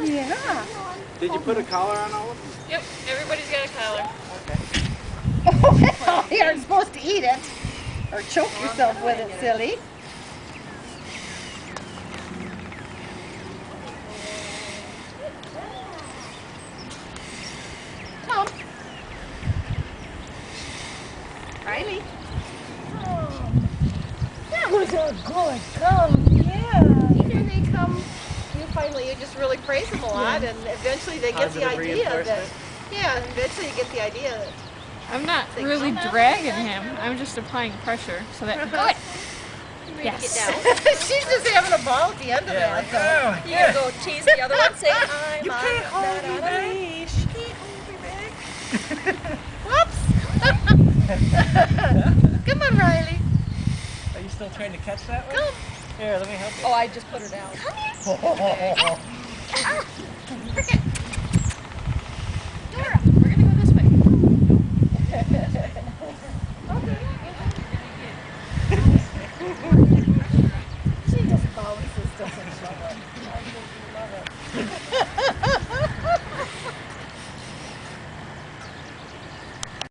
Yeah. Did you put a collar on all of them? Yep, everybody's got a collar. Okay. Oh, well, you aren't supposed to eat it or choke yourself with it, silly. Come. Riley. That was a good come. Yeah. Either they come, you just really praise them a lot, and eventually they get the Positive idea that, reinforcement. yeah, eventually you get the idea that. I'm not really dragging him. I'm just applying pressure so that. Good. Yes. She's just having a ball at the end of that. So. You can go tease the other one, say, I'm You on can't hold me that back. leash. You can't hold me back. Whoops! Come on, Riley. Are you still trying to catch that one? Come. Here, let me help you. Oh, I just put her down. Come here.